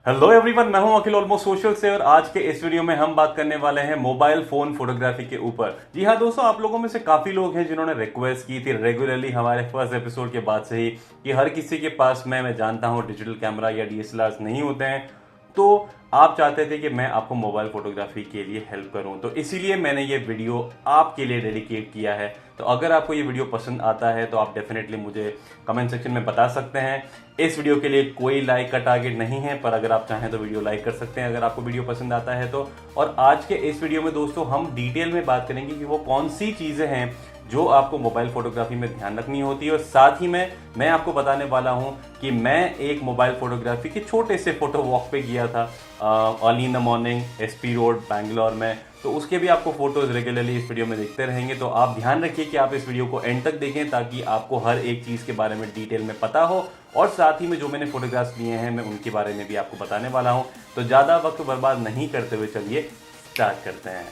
Hello everyone, मैं हूं अखिल almost social से और आज के इस वीडियो में हम बात करने वाले हैं मोबाइल फोन फोटोग्राफी के ऊपर। जी हाँ दोस्तों, आप लोगों में से काफी लोग हैं जिन्होंने रिक्वेस्ट की थी रेगुलरली हमारे फर्स्ट एपिसोड के बाद से ही कि हर किसी के पास में मैं जानता हूं डिजिटल कैमरा या डीएसएलआर नहीं होते हैं, तो आप चाहते थे कि मैं आपको मोबाइल फोटोग्राफी के लिए हेल्प करूं, तो इसीलिए मैंने ये वीडियो आपके लिए डेडिकेट किया है। तो अगर आपको ये वीडियो पसंद आता है तो आप डेफिनेटली मुझे कमेंट सेक्शन में बता सकते हैं। इस वीडियो के लिए कोई लाइक का टारगेट नहीं है, पर अगर आप चाहें तो वीडियो लाइक कर सकते हैं अगर आपको वीडियो पसंद आता है तो। और आज के इस वीडियो में दोस्तों हम डिटेल में बात करेंगे कि वो कौन सी चीजें हैं जो आपको मोबाइल फोटोग्राफी में ध्यान रखनी होती है, और साथ ही में मैं आपको बताने वाला हूं कि मैं एक मोबाइल फोटोग्राफी के छोटे से फोटो वॉक पे गया था early in the morning SP road Bangalore में। तो उसके भी आपको फोटोज रेगुलरली इस वीडियो में देखते रहेंगे, तो आप ध्यान रखिए कि आप इस वीडियो को एंड तक देखें ताकि आपको हर एक चीज़ के बारे में डिटेल में पता हो, और साथ ही में जो मैंने फोटोग्राफ्स लिए हैं मैं उनके बारे में भी आपको बताने वाला हूं। तो ज़्यादा वक्त बर्बाद नहीं करते हुए चलिए स्टार्ट करते हैं।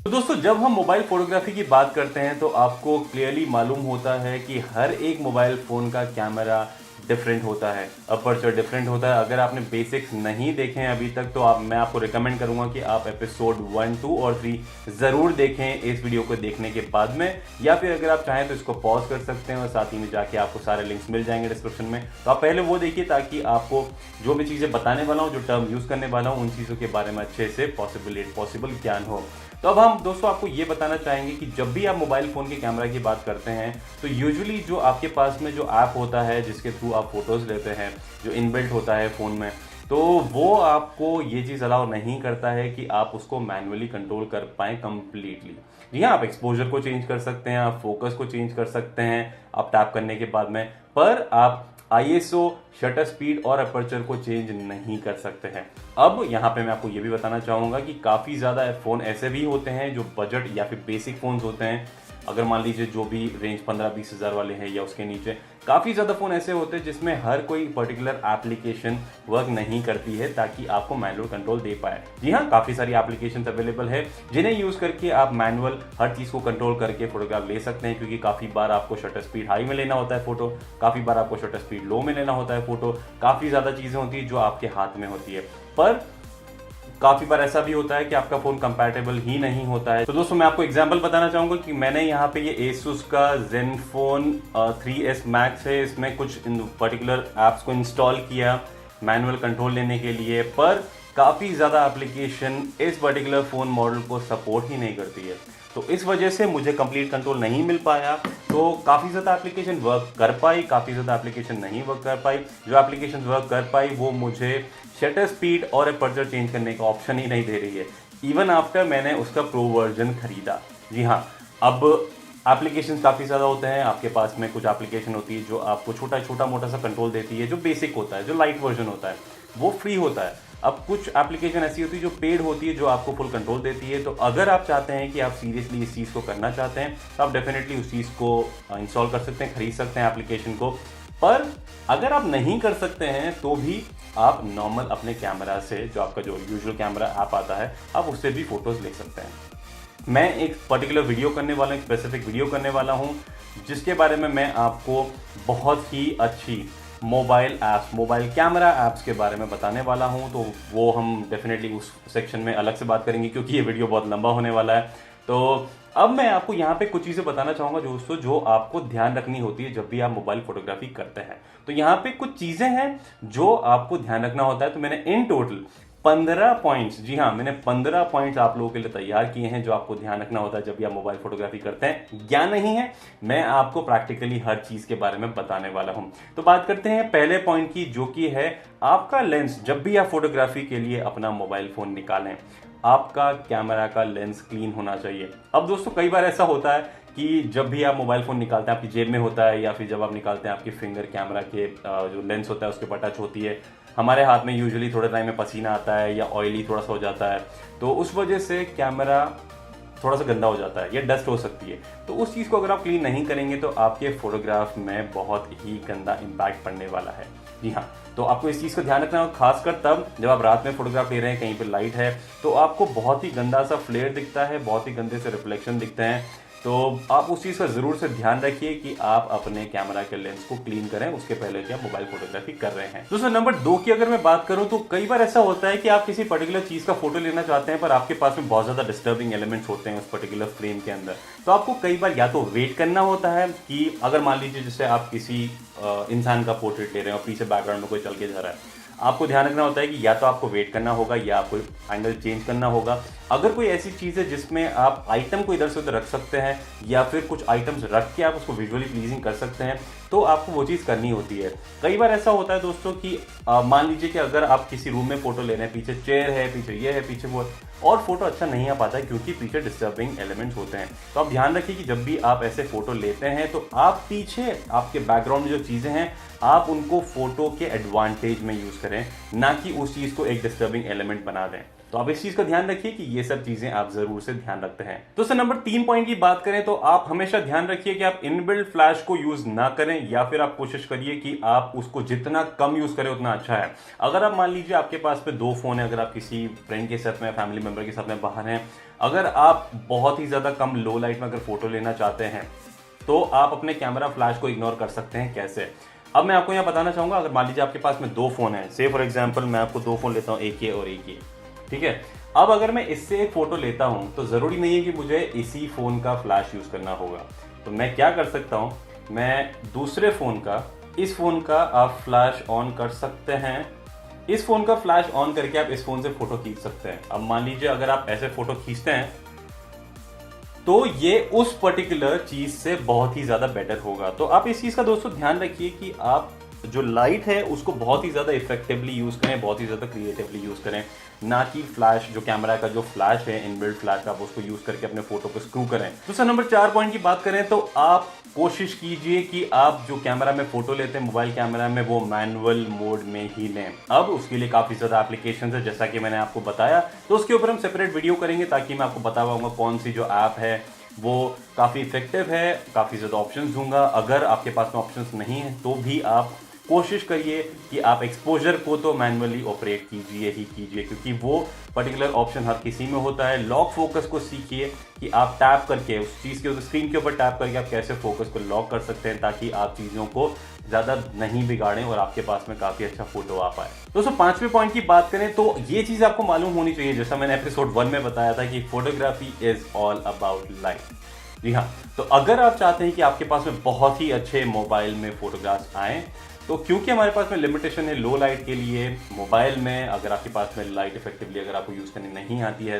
तो दोस्तों, जब हम मोबाइल फोटोग्राफी की बात करते हैं तो आपको क्लियरली मालूम होता है कि हर एक मोबाइल फ़ोन का कैमरा डिफरेंट होता है, अपर्चर डिफरेंट होता है। अगर आपने बेसिक्स नहीं देखे हैं अभी तक तो मैं आपको रिकमेंड करूंगा कि आप एपिसोड 1, 2 और 3 ज़रूर देखें इस वीडियो को देखने के बाद में, या फिर अगर आप चाहें तो इसको पॉज कर सकते हैं और साथ ही में जाके आपको सारे लिंक्स मिल जाएंगे डिस्क्रिप्शन में। तो आप पहले वो देखिए ताकि आपको जो मैं चीज़ें बताने वाला हूँ, जो टर्म यूज़ करने वाला हूँ, उन चीज़ों के बारे में अच्छे से पॉसिबल ज्ञान हो। तो अब हम दोस्तों आपको ये बताना चाहेंगे कि जब भी आप मोबाइल फ़ोन के कैमरा की बात करते हैं तो यूजुअली जो आपके पास में जो ऐप होता है जिसके थ्रू आप फोटोज़ लेते हैं, जो इनबिल्ट होता है फ़ोन में, तो वो आपको ये चीज़ अलाउ नहीं करता है कि आप उसको मैन्युअली कंट्रोल कर पाएँ कंप्लीटली। जी हाँ, आप एक्सपोजर को चेंज कर सकते हैं, आप फोकस को चेंज कर सकते हैं आप टैप करने के बाद में, पर आप आईएसओ, शटर स्पीड और अपर्चर को चेंज नहीं कर सकते हैं। अब यहाँ पे मैं आपको ये भी बताना चाहूँगा कि काफ़ी ज़्यादा फ़ोन ऐसे भी होते हैं जो बजट या फिर बेसिक फ़ोन्स होते हैं। अगर मान लीजिए जो भी रेंज 15-20 हज़ार वाले हैं या उसके नीचे, काफ़ी ज़्यादा फ़ोन ऐसे होते हैं जिसमें हर कोई पर्टिकुलर एप्लीकेशन वर्क नहीं करती है ताकि आपको मैनुअल कंट्रोल दे पाए। जी हाँ, काफ़ी सारी एप्लीकेशन अवेलेबल है जिन्हें यूज़ करके आप मैनुअल हर चीज़ को कंट्रोल करके फोटोग्राफ ले सकते हैं, क्योंकि काफ़ी बार आपको शटर स्पीड हाई में लेना होता है फोटो, काफ़ी बार आपको शटर स्पीड लो में लेना होता है फोटो, काफ़ी ज़्यादा चीज़ें होती है जो आपके हाथ में होती है। पर काफ़ी बार ऐसा भी होता है कि आपका फ़ोन कंपैटिबल ही नहीं होता है। तो दोस्तों मैं आपको एग्जांपल बताना चाहूँगा कि मैंने यहाँ पे ये Asus का Zenfone 3S Max है, इसमें कुछ पर्टिकुलर ऐप्स को इंस्टॉल किया मैनुअल कंट्रोल लेने के लिए, पर काफ़ी ज़्यादा एप्लीकेशन इस पर्टिकुलर फ़ोन मॉडल को सपोर्ट ही नहीं करती है। तो इस वजह से मुझे कंप्लीट कंट्रोल नहीं मिल पाया। तो काफ़ी ज़्यादा एप्लीकेशन वर्क कर पाई, काफ़ी ज़्यादा एप्लीकेशन नहीं वर्क कर पाई। जो एप्लीकेशन वर्क कर पाई वो मुझे शटर स्पीड और अपर्चर चेंज करने का ऑप्शन ही नहीं दे रही है, इवन आफ्टर मैंने उसका प्रो वर्जन खरीदा। जी हाँ, अब एप्लीकेशन काफ़ी ज़्यादा होते हैं आपके पास में। कुछ एप्लीकेशन होती है जो आपको छोटा मोटा सा कंट्रोल देती है, जो बेसिक होता है, जो लाइट वर्जन होता है, वो फ्री होता है। अब कुछ एप्लीकेशन ऐसी होती है जो पेड होती है, जो आपको फुल कंट्रोल देती है। तो अगर आप चाहते हैं कि आप सीरियसली इस चीज़ को करना चाहते हैं तो आप डेफिनेटली उस चीज़ को इंस्टॉल कर सकते हैं, खरीद सकते हैं एप्लीकेशन को। पर अगर आप नहीं कर सकते हैं तो भी आप नॉर्मल अपने कैमरा से, जो आपका जो यूजुअल कैमरा ऐप आता है, आप उससे भी फोटोज़ ले सकते हैं। मैं एक पर्टिकुलर वीडियो करने वाला हूँ, एक स्पेसिफिक वीडियो करने वाला हूँ जिसके बारे में मैं आपको बहुत ही अच्छी mobile apps, mobile camera apps के बारे में बताने वाला हूं। तो वो हम डेफिनेटली उस सेक्शन में अलग से बात करेंगे क्योंकि ये वीडियो बहुत लंबा होने वाला है। तो अब मैं आपको यहाँ पे कुछ चीज़ें बताना चाहूँगा दोस्तों जो आपको ध्यान रखनी होती है जब भी आप मोबाइल फोटोग्राफी करते हैं। तो यहाँ पे कुछ चीज़ें हैं जो आपको ध्यान रखना होता है। तो मैंने इन टोटल 15 पॉइंट्स, जी हाँ, मैंने 15 पॉइंट्स आप लोगों के लिए तैयार किए हैं जो आपको ध्यान रखना होता है जब भी आप मोबाइल फोटोग्राफी करते हैं। ज्ञान नहीं है, मैं आपको प्रैक्टिकली हर चीज़ के बारे में बताने वाला हूं। तो बात करते हैं पहले पॉइंट की, जो कि है आपका लेंस। जब भी आप फोटोग्राफी के लिए अपना मोबाइल फ़ोन निकालें, आपका कैमरा का लेंस क्लीन होना चाहिए। अब दोस्तों कई बार ऐसा होता है कि जब भी आप मोबाइल फ़ोन निकालते हैं आपकी जेब में होता है, या फिर जब आप निकालते हैं आपकी फिंगर कैमरा के जो लेंस होता है उसके ऊपर टच होती है, हमारे हाथ में यूजुअली थोड़े टाइम में पसीना आता है या ऑयली थोड़ा सा हो जाता है, तो उस वजह से कैमरा थोड़ा सा गंदा हो जाता है या डस्ट हो सकती है। तो उस चीज़ को अगर आप क्लीन नहीं करेंगे तो आपके फोटोग्राफ में बहुत ही गंदा इम्पैक्ट पड़ने वाला है। जी हाँ, तो आपको इस चीज़ का ध्यान रखना है, खासकर तब जब आप रात में फोटोग्राफ ले रहे हैं, कहीं पर लाइट है तो आपको बहुत ही गंदा सा फ्लेयर दिखता है, बहुत ही गंदे से रिफ्लेक्शन दिखते हैं। तो आप उस चीज़ का ज़रूर से ध्यान रखिए कि आप अपने कैमरा के लेंस को क्लीन करें उसके पहले कि आप मोबाइल फोटोग्राफी कर रहे हैं। दोस्तों नंबर 2 की अगर मैं बात करूं तो कई बार ऐसा होता है कि आप किसी पर्टिकुलर चीज़ का फोटो लेना चाहते हैं पर आपके पास में बहुत ज़्यादा डिस्टर्बिंग एलिमेंट्स होते हैं उस पर्टिकुलर फ्रेम के अंदर। तो आपको कई बार या तो वेट करना होता है कि अगर मान लीजिए जैसे आप किसी इंसान का पोर्ट्रेट ले रहे हैं और पीछे बैकग्राउंड में कोई चल के जा रहा है, आपको ध्यान रखना होता है कि या तो आपको वेट करना होगा या आपको एंगल चेंज करना होगा। अगर कोई ऐसी चीज़ है जिसमें आप आइटम को इधर से उधर रख सकते हैं या फिर कुछ आइटम्स रख के आप उसको विजुअली प्लीजिंग कर सकते हैं तो आपको वो चीज़ करनी होती है। कई बार ऐसा होता है दोस्तों कि मान लीजिए कि अगर आप किसी रूम में फोटो ले रहे हैं, पीछे चेयर है, पीछे ये है, पीछे वो है और फोटो अच्छा नहीं आ पाता है क्योंकि पीछे डिस्टर्बिंग एलिमेंट्स होते हैं। तो आप ध्यान रखिए कि जब भी आप ऐसे फोटो लेते हैं तो आप पीछे आपके बैकग्राउंड में जो चीज़ें हैं आप उनको फोटो के एडवांटेज में यूज़ करें, ना कि उस चीज़ को एक डिस्टर्बिंग एलिमेंट बना दें। तो आप इस चीज का ध्यान रखिए कि ये सब चीजें आप जरूर से ध्यान रखते हैं। तो सर नंबर 3 पॉइंट की बात करें तो आप हमेशा ध्यान रखिए कि आप इनबिल्ट फ्लैश को यूज ना करें या फिर आप कोशिश करिए कि आप उसको जितना कम यूज करें उतना अच्छा है। अगर आप मान लीजिए आपके पास में 2 फोन है, अगर आप किसी फ्रेंड के साथ में, फैमिली मेंबर के साथ में बाहर हैं, अगर आप बहुत ही ज्यादा कम लो लाइट में अगर फोटो लेना चाहते हैं तो आप अपने कैमरा फ्लैश को इग्नोर कर सकते हैं। कैसे? अब मैं आपको यहाँ बताना चाहूंगा। अगर मान लीजिए आपके पास में 2 फोन है, से फॉर एग्जांपल मैं आपको 2 फोन लेता हूँ, एक ये और एक ये, ठीक है। अब अगर मैं इससे एक फोटो लेता हूं तो जरूरी नहीं है कि मुझे इसी फोन का फ्लैश यूज करना होगा। तो मैं क्या कर सकता हूं, मैं दूसरे फोन का, इस फोन का आप फ्लैश ऑन कर सकते हैं। इस फोन का फ्लैश ऑन करके आप इस फोन से फोटो खींच सकते हैं। अब मान लीजिए अगर आप ऐसे फोटो खींचते हैं तो ये उस पर्टिकुलर चीज से बहुत ही ज्यादा बेटर होगा। तो आप इस चीज का दोस्तों ध्यान रखिए कि आप जो लाइट है उसको बहुत ही ज्यादा इफेक्टिवली यूज करें, बहुत ही ज्यादा क्रिएटिवली यूज करें, ना कि फ्लैश, जो कैमरा का जो फ्लैश है इनबिल्ट फ्लैश, आप उसको यूज करके अपने फोटो को स्क्रू करें। दूसरा नंबर 4 पॉइंट की बात करें तो आप कोशिश कीजिए कि आप जो कैमरा में फोटो लेते हैं मोबाइल कैमरा में, वो मैनुअल मोड में ही लें। अब उसके लिए काफी ज्यादा एप्लीकेशन है जैसा कि मैंने आपको बताया, तो उसके ऊपर हम सेपरेट वीडियो करेंगे ताकि मैं आपको बता पाऊंगा कौन सी जो ऐप है वो काफी इफेक्टिव है, काफी ज्यादा ऑप्शंस दूंगा। अगर आपके पास में ऑप्शंस नहीं है तो भी आप कोशिश करिए कि आप एक्सपोजर को तो मैनुअली ऑपरेट कीजिए ही कीजिए, क्योंकि वो पर्टिकुलर ऑप्शन हर किसी में होता है। लॉक फोकस को सीखिए कि आप टैप करके उस चीज़ के स्क्रीन के ऊपर टैप करके आप कैसे फोकस को लॉक कर सकते हैं ताकि आप चीज़ों को ज़्यादा नहीं बिगाड़ें और आपके पास में काफ़ी अच्छा फोटो आ पाए। दोस्तों 5वें पॉइंट की बात करें तो ये चीज़ आपको मालूम होनी चाहिए, जैसा मैंने एपिसोड 1 में बताया था कि photography is all about light. जी हाँ, तो अगर आप चाहते हैं कि आपके पास में बहुत ही अच्छे मोबाइल में फोटोग्राफ्स आएँ, तो क्योंकि हमारे पास में लिमिटेशन है लो लाइट के लिए मोबाइल में, अगर आपके पास में लाइट इफेक्टिवली अगर आपको यूज़ करनी नहीं आती है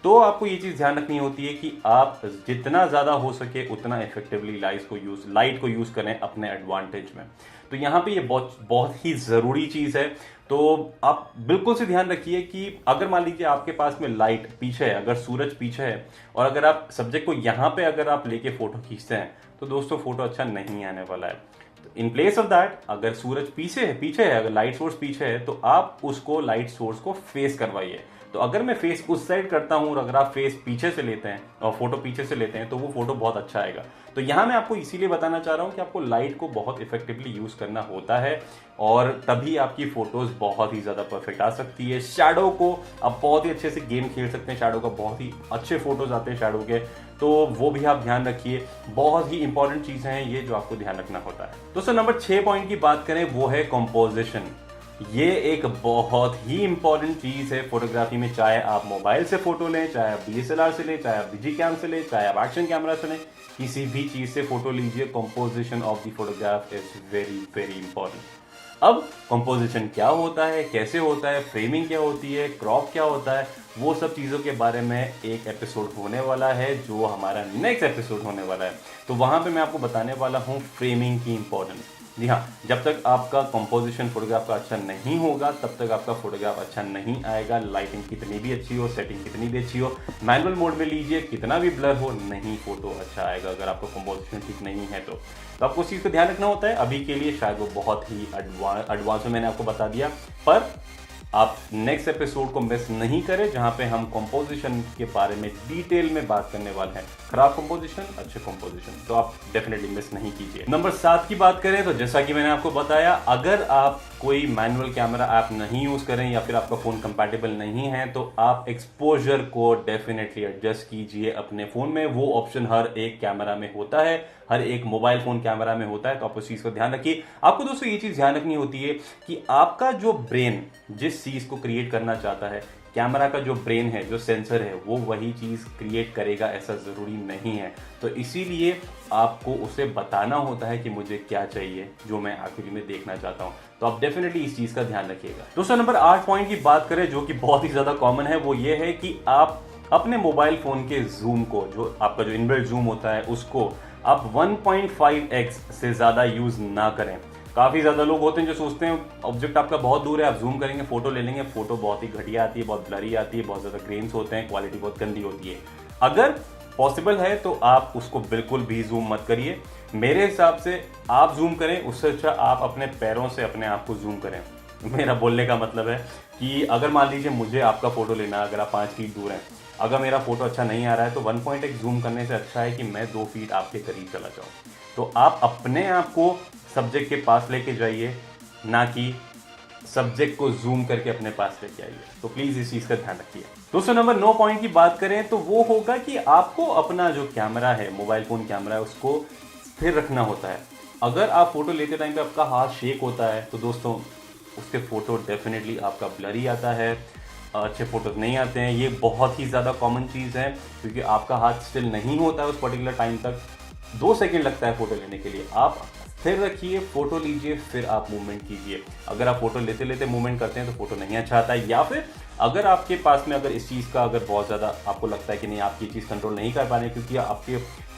तो आपको ये चीज़ ध्यान रखनी होती है कि आप जितना ज़्यादा हो सके उतना इफेक्टिवली लाइट को यूज़ करें अपने एडवांटेज में। तो यहाँ पे ये बहुत ही ज़रूरी चीज़ है। तो आप बिल्कुल से ध्यान रखिए कि अगर मान लीजिए आपके पास में लाइट पीछे है, अगर सूरज पीछे है और अगर आप सब्जेक्ट को यहाँ पे अगर आप लेके फोटो खींचते हैं तो दोस्तों फोटो अच्छा नहीं आने वाला है। इन प्लेस ऑफ दैट, अगर सूरज पीछे है, अगर लाइट सोर्स पीछे है तो आप उसको लाइट सोर्स को फेस करवाइए। तो अगर मैं फेस उस साइड करता हूं और अगर आप फेस पीछे से लेते हैं और फोटो पीछे से लेते हैं तो वो फोटो बहुत अच्छा आएगा। तो यहां मैं आपको इसीलिए बताना चाह रहा हूं कि आपको लाइट को बहुत इफेक्टिवली यूज करना होता है और तभी आपकी फोटोज बहुत ही ज्यादा परफेक्ट आ सकती है। शैडो को आप बहुत ही अच्छे से गेम खेल सकते हैं, शैडो का बहुत ही अच्छे फोटोज आते हैं शैडो के, तो वो भी आप ध्यान रखिए। बहुत ही इंपॉर्टेंट चीजें हैं ये जो आपको ध्यान रखना होता है। दोस्तों नंबर 6 पॉइंट की बात करें वो है कंपोजिशन। ये एक बहुत ही इंपॉर्टेंट चीज है फोटोग्राफी में, चाहे आप मोबाइल से फोटो लें, चाहे आप DSLR से लें, चाहे आप डिजी कैम से लें, चाहे आप एक्शन कैमरा से लें, किसी भी चीज से फोटो लीजिए, composition of the photograph is very very important. अब कंपोजिशन क्या होता है, कैसे होता है, फ्रेमिंग क्या होती है, क्रॉप क्या होता है, वो सब चीज़ों के बारे में एक एपिसोड होने वाला है जो हमारा नेक्स्ट एपिसोड होने वाला है। तो वहाँ पे मैं आपको बताने वाला हूँ फ्रेमिंग की इंपॉर्टेंस। जी हाँ, जब तक आपका कंपोजिशन फोटोग्राफ का अच्छा नहीं होगा तब तक आपका फोटोग्राफ अच्छा नहीं आएगा। लाइटिंग कितनी भी अच्छी हो, सेटिंग कितनी भी अच्छी हो, मैनुअल मोड में लीजिए, कितना भी ब्लर हो, नहीं फोटो अच्छा आएगा अगर आपका कंपोजिशन ठीक नहीं है तो आपको उस चीज़ को ध्यान रखना होता है। अभी के लिए शायद वो बहुत ही एडवांस में मैंने आपको बता दिया, पर आप नेक्स्ट एपिसोड को मिस नहीं करें, जहां पे हम कंपोजिशन के बारे में डिटेल में बात करने वाले हैं। खराब कंपोजिशन, अच्छे कंपोजिशन, तो आप डेफिनेटली मिस नहीं कीजिए। नंबर 7 की बात करें तो जैसा कि मैंने आपको बताया, अगर आप कोई मैनुअल कैमरा ऐप नहीं यूज करें या फिर आपका फोन कंपैटिबल नहीं है तो आप एक्सपोजर को डेफिनेटली एडजस्ट कीजिए अपने फोन में। वो ऑप्शन हर एक कैमरा में होता है, हर एक मोबाइल फोन कैमरा में होता है, तो आप उस चीज को ध्यान रखिए। आपको दोस्तों ये चीज ध्यान रखनी होती है कि आपका जो ब्रेन जिस चीज को क्रिएट करना चाहता है, कैमरा का जो ब्रेन है, जो सेंसर है, वो वही चीज क्रिएट करेगा, ऐसा जरूरी नहीं है। तो इसीलिए आपको उसे बताना होता है कि मुझे क्या चाहिए, जो मैं आखिरी में देखना चाहता हूं। तो आप डेफिनेटली इस चीज का ध्यान रखिएगा। दोस्तों नंबर 8 पॉइंट की बात करें, जो कि बहुत ही ज्यादा कॉमन है, वो ये है कि आप अपने मोबाइल फोन के जूम को, जो आपका जो इनबिल्ट जूम होता है, उसको आप 1.5x से ज्यादा यूज ना करें। काफी ज्यादा लोग होते हैं जो सोचते हैं ऑब्जेक्ट आपका बहुत दूर है, आप जूम करेंगे, फोटो ले लेंगे, फोटो बहुत ही घटिया आती है, बहुत ब्लरी आती है, बहुत ज्यादा ग्रेन्स होते हैं, क्वालिटी बहुत गंदी होती है। अगर पॉसिबल है तो आप उसको बिल्कुल भी जूम मत करिए। मेरे हिसाब से आप जूम करें, उससे अच्छा आप अपने पैरों से अपने आप को जूम करें। मेरा बोलने का मतलब है कि अगर मान लीजिए मुझे आपका फोटो लेना है, अगर आप 5 फीट दूर हैं, अगर मेरा फोटो अच्छा नहीं आ रहा है तो 1.1 जूम करने से अच्छा है कि मैं 2 फीट आपके करीब चला जाऊं। तो आप अपने आप को सब्जेक्ट के पास लेके जाइए, ना कि सब्जेक्ट को जूम करके अपने पास लेके आइए। तो प्लीज इस चीज का ध्यान रखिए। दोस्तों नंबर 9 पॉइंट की बात करें तो वो होगा कि आपको अपना जो कैमरा है, मोबाइल फोन कैमरा है, उसको स्थिर रखना होता है। अगर आप फोटो लेते टाइम पे आपका हाथ शेक होता है तो दोस्तों उसके फोटो डेफिनेटली आपका ब्लरी आता है, अच्छे फोटोज नहीं आते हैं। ये बहुत ही ज़्यादा कॉमन चीज़ है, क्योंकि आपका हाथ स्टिल नहीं होता है उस पर्टिकुलर टाइम तक। 2 सेकंड लगता है फोटो लेने के लिए। आप स्थिर रखिए, फोटो लीजिए, फिर आप मूवमेंट कीजिए। अगर आप फोटो लेते लेते मूवमेंट करते हैं तो फोटो नहीं अच्छा आता है। या फिर अगर आपके पास में अगर इस चीज़ का अगर बहुत ज़्यादा आपको लगता है कि नहीं, आप ये चीज़ कंट्रोल नहीं कर पा रहे, क्योंकि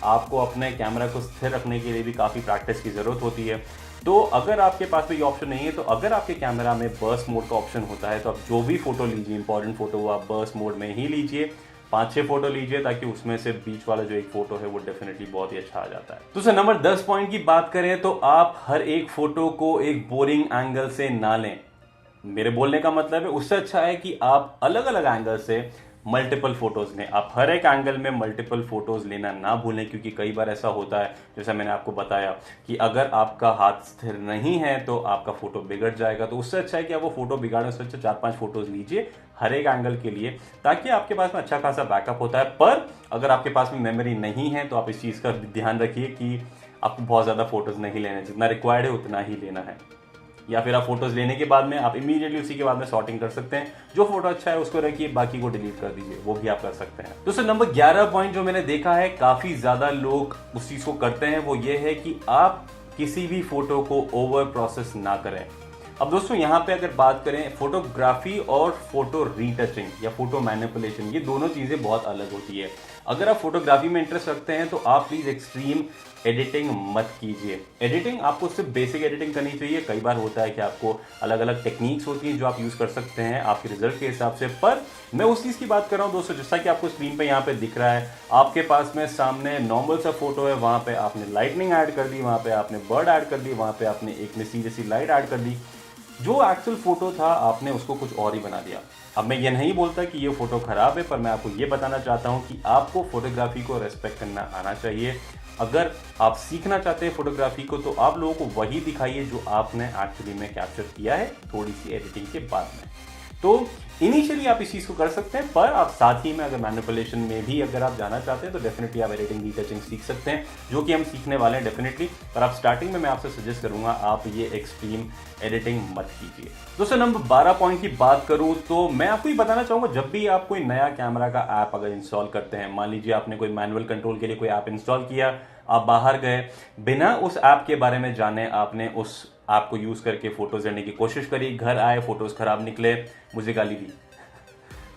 आपको अपने कैमरा को स्थिर रखने के लिए भी काफ़ी प्रैक्टिस की ज़रूरत होती है। तो अगर आपके पास में ये ऑप्शन नहीं है, तो अगर आपके कैमरा में बर्स्ट मोड का ऑप्शन होता है, तो आप जो भी फोटो लीजिए, इंपॉर्टेंट फोटो वो आप बर्स्ट मोड में ही लीजिए। 5-6 फोटो लीजिए, ताकि उसमें से बीच वाला जो एक फोटो है वो डेफिनेटली बहुत ही अच्छा आ जाता है। तो सर नंबर 10 पॉइंट की बात करें तो आप हर एक फोटो को एक बोरिंग एंगल से ना लें। मेरे बोलने का मतलब है, उससे अच्छा है कि आप अलग अलग एंगल से मल्टीपल फोटोज लें। आप हर एक एंगल में मल्टीपल फोटोज लेना ना भूलें, क्योंकि कई बार ऐसा होता है, जैसा मैंने आपको बताया, कि अगर आपका हाथ स्थिर नहीं है तो आपका फोटो बिगड़ जाएगा। तो उससे अच्छा है कि आप वो फोटो बिगाड़ने से अच्छा 4-5 फोटोज लीजिए हर एक एंगल के लिए, ताकि आपके पास में अच्छा खासा बैकअप होता है। पर अगर आपके पास में मेमोरी नहीं है तो आप इस चीज़ का ध्यान रखिए कि आपको बहुत ज़्यादा फोटोज नहीं लेना, जितना रिक्वायर्ड है उतना ही लेना है। या फिर आप फोटोज लेने के बाद में आप इमीडिएटली उसी के बाद में सॉर्टिंग कर सकते हैं। जो फोटो अच्छा है उसको रखिए, बाकी को डिलीट कर दीजिए, वो भी आप कर सकते हैं। दोस्तों नंबर 11 पॉइंट जो मैंने देखा है काफी ज्यादा लोग उस चीज को करते हैं, वो ये है कि आप किसी भी फोटो को ओवर प्रोसेस ना करें। अब दोस्तों यहाँ पे अगर बात करें, फोटोग्राफी और फोटो रीटचिंग या फोटो मैनिपुलेशन, ये दोनों चीजें बहुत अलग होती है। अगर आप फोटोग्राफी में इंटरेस्ट रखते हैं तो आप प्लीज एक्सट्रीम एडिटिंग मत कीजिए। एडिटिंग आपको सिर्फ बेसिक एडिटिंग करनी चाहिए। कई बार होता है कि आपको अलग अलग टेक्निक्स होती हैं जो आप यूज कर सकते हैं आपके रिजल्ट के हिसाब से। पर मैं उस चीज की बात कर रहा हूं दोस्तों, जैसा कि आपको स्क्रीन पे यहाँ पे दिख रहा है, आपके पास में सामने नॉर्मल सा फोटो है, वहां पे आपने लाइटनिंग ऐड कर दी, वहां पे आपने बर्ड ऐड कर दी, वहां पे आपने एक में सीधी लाइट ऐड कर दी। जो एक्चुअल फोटो था आपने उसको कुछ और ही बना दिया। अब मैं ये नहीं बोलता कि ये फोटो खराब है, पर मैं आपको ये बताना चाहता हूँ कि आपको फोटोग्राफी को रेस्पेक्ट करना आना चाहिए। अगर आप सीखना चाहते हैं फोटोग्राफी को, तो आप लोगों को वही दिखाइए जो आपने एक्चुअली में कैप्चर किया है थोड़ी सी एडिटिंग के बाद में। तो इनिशियली आप इस चीज को कर सकते हैं, पर आप साथ ही में अगर मैनिपुलेशन में भी अगर आप जाना चाहते हैं तो डेफिनेटली आप एडिटिंग रीटचिंग सीख सकते हैं, जो कि हम सीखने वाले हैं डेफिनेटली। पर आप स्टार्टिंग में मैं आपसे सजेस्ट करूंगा आप ये एक्सट्रीम एडिटिंग मत कीजिए। दोस्तों नंबर 12 पॉइंट की बात करूं तो मैं आपको ये बताना चाहूंगा, जब भी आप कोई नया कैमरा का ऐप अगर इंस्टॉल करते हैं, मान लीजिए आपने कोई मैनुअल कंट्रोल के लिए कोई ऐप इंस्टॉल किया, आप बाहर गए, बिना उस ऐप के बारे में जाने आपने उस ऐप को यूज करके फोटोज लेने की कोशिश करी, घर आए फोटोज खराब निकले, मुझे गाली दी।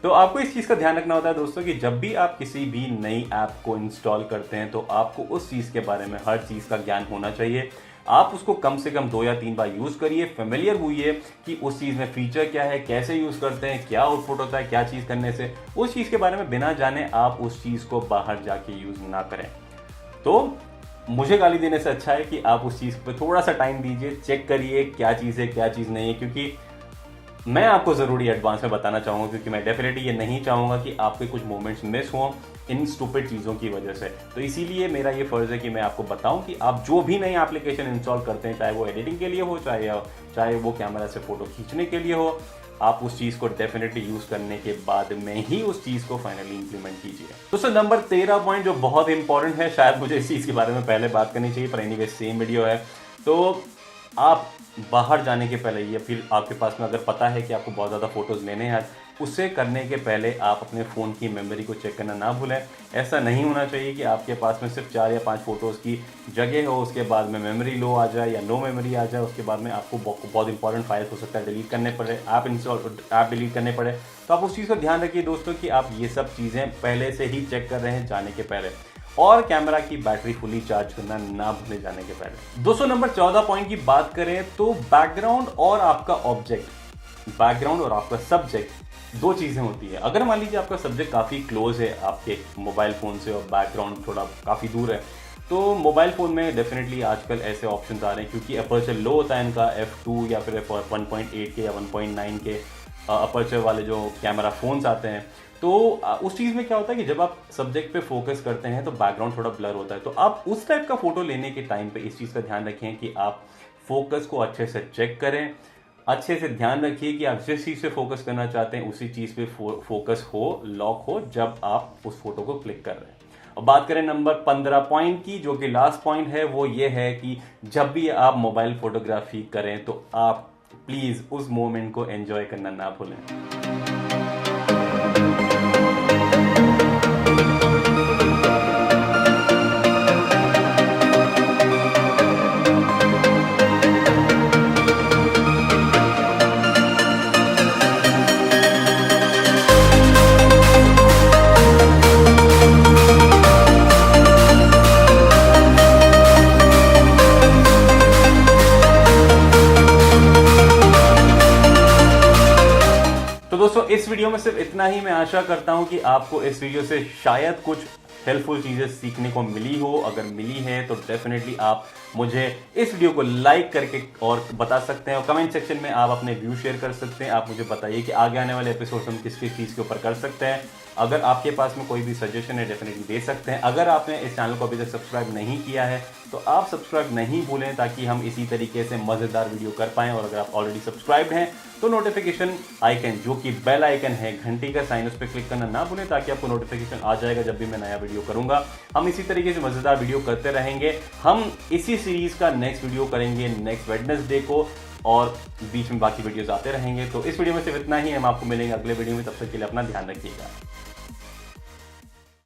तो आपको इस चीज का ध्यान रखना होता है दोस्तों कि जब भी आप किसी भी नई ऐप को इंस्टॉल करते हैं तो आपको उस चीज के बारे में हर चीज का ज्ञान होना चाहिए। आप उसको कम से कम 2 या 3 बार यूज करिए, फेमिलियर हुइए कि उस चीज में फीचर क्या है, कैसे यूज करते हैं, क्या आउटपुट होता है क्या चीज करने से। उस चीज के बारे में बिना जाने आप उस चीज को बाहर जाके यूज ना करें। तो मुझे गाली देने से अच्छा है कि आप उस चीज पे थोड़ा सा टाइम दीजिए, चेक करिए क्या चीज है क्या चीज नहीं है, क्योंकि मैं आपको ज़रूरी एडवांस में बताना चाहूँगा, क्योंकि मैं डेफिनेटली ये नहीं चाहूँगा कि आपके कुछ मोमेंट्स मिस हों इन स्टूपिड चीज़ों की वजह से। तो इसीलिए मेरा ये फ़र्ज़ है कि मैं आपको बताऊँ कि आप जो भी नई एप्लीकेशन इंस्टॉल करते हैं, चाहे वो एडिटिंग के लिए हो, चाहे वो कैमरा से फ़ोटो खींचने के लिए हो, आप उस चीज़ को डेफिनेटली यूज़ करने के बाद में ही उस चीज़ को फाइनली इंप्लीमेंट कीजिए। दोस्तों नंबर 13 पॉइंट जो बहुत इंपॉर्टेंट है, शायद मुझे इस चीज़ के बारे में पहले बात करनी चाहिए, पर एनीवे सेम वीडियो है। तो आप बाहर जाने के पहले या फिर आपके पास में अगर पता है कि आपको बहुत ज़्यादा फ़ोटोज़ लेने हैं, उसे करने के पहले आप अपने फ़ोन की मेमोरी को चेक करना ना भूलें। ऐसा नहीं होना चाहिए कि आपके पास में सिर्फ 4 या 5 फ़ोटोज़ की जगह हो, उसके बाद में मेमोरी लो आ जाए या नो मेमोरी आ जाए, उसके बाद में आपको बहुत इंपॉर्टेंट फाइल्स हो सकता है डिलीट करने पड़े, ऐप डिलीट करने पड़े। तो आप उस चीज़ का ध्यान रखिए दोस्तों कि आप ये सब चीज़ें पहले से ही चेक कर रहे हैं जाने के पहले। और कैमरा की बैटरी फुली चार्ज करना ना भूले जाने के पहले। दोस्तों नंबर 14 पॉइंट की बात करें तो बैकग्राउंड और आपका ऑब्जेक्ट, बैकग्राउंड और आपका सब्जेक्ट दो चीज़ें होती है। अगर मान लीजिए आपका सब्जेक्ट काफ़ी क्लोज है आपके मोबाइल फ़ोन से और बैकग्राउंड थोड़ा काफ़ी दूर है, तो मोबाइल फ़ोन में डेफिनेटली आजकल ऐसे ऑप्शन आ रहे हैं, क्योंकि अपर्चर लो होता है इनका, f2 या फिर 1.8 के या 1.9 के अपर्चर वाले जो कैमरा फ़ोन्स आते हैं। तो उस चीज़ में क्या होता है कि जब आप सब्जेक्ट पे फोकस करते हैं तो बैकग्राउंड थोड़ा ब्लर होता है। तो आप उस टाइप का फ़ोटो लेने के टाइम पे इस चीज़ का ध्यान रखें कि आप फोकस को अच्छे से चेक करें, अच्छे से ध्यान रखिए कि आप जिस चीज़ पे फोकस करना चाहते हैं उसी चीज़ पे फोकस हो, लॉक हो जब आप उस फोटो को क्लिक कर रहे हैं। और बात करें नंबर 15 पॉइंट की, जो कि लास्ट पॉइंट है, वो ये है कि जब भी आप मोबाइल फोटोग्राफी करें तो आप प्लीज़ उस मोमेंट को एंजॉय करना ना भूलें। तो दोस्तों इस वीडियो में सिर्फ इतना ही। मैं आशा करता हूं कि आपको इस वीडियो से शायद कुछ हेल्पफुल चीज़ें सीखने को मिली हो। अगर मिली है तो डेफिनेटली आप मुझे इस वीडियो को लाइक करके और बता सकते हैं, और कमेंट सेक्शन में आप अपने व्यू शेयर कर सकते हैं। आप मुझे बताइए कि आगे आने वाले एपिसोड हम किस किस चीज़ के ऊपर कर सकते हैं। अगर आपके पास में कोई भी सजेशन है डेफिनेटली दे सकते हैं। अगर आपने इस चैनल को अभी तक सब्सक्राइब नहीं किया है तो आप सब्सक्राइब नहीं भूलें, ताकि हम इसी तरीके से मज़ेदार वीडियो कर पाएँ। और अगर आप ऑलरेडी सब्सक्राइब्ड हैं तो नोटिफिकेशन आइकन, जो कि बेल आइकन है, घंटी का साइन, उस पर क्लिक करना ना भूलें, ताकि आपको नोटिफिकेशन आ जाएगा जब भी मैं नया वीडियो करूंगा। हम इसी तरीके से मज़ेदार वीडियो करते रहेंगे। हम इसी सीरीज़ का नेक्स्ट वीडियो करेंगे नेक्स्ट वेडनेसडे को, और बीच में बाकी वीडियोस आते रहेंगे। तो इस वीडियो में सिर्फ इतना ही। हम आपको मिलेंगे अगले वीडियो में, तब तक के लिए अपना ध्यान रखिएगा।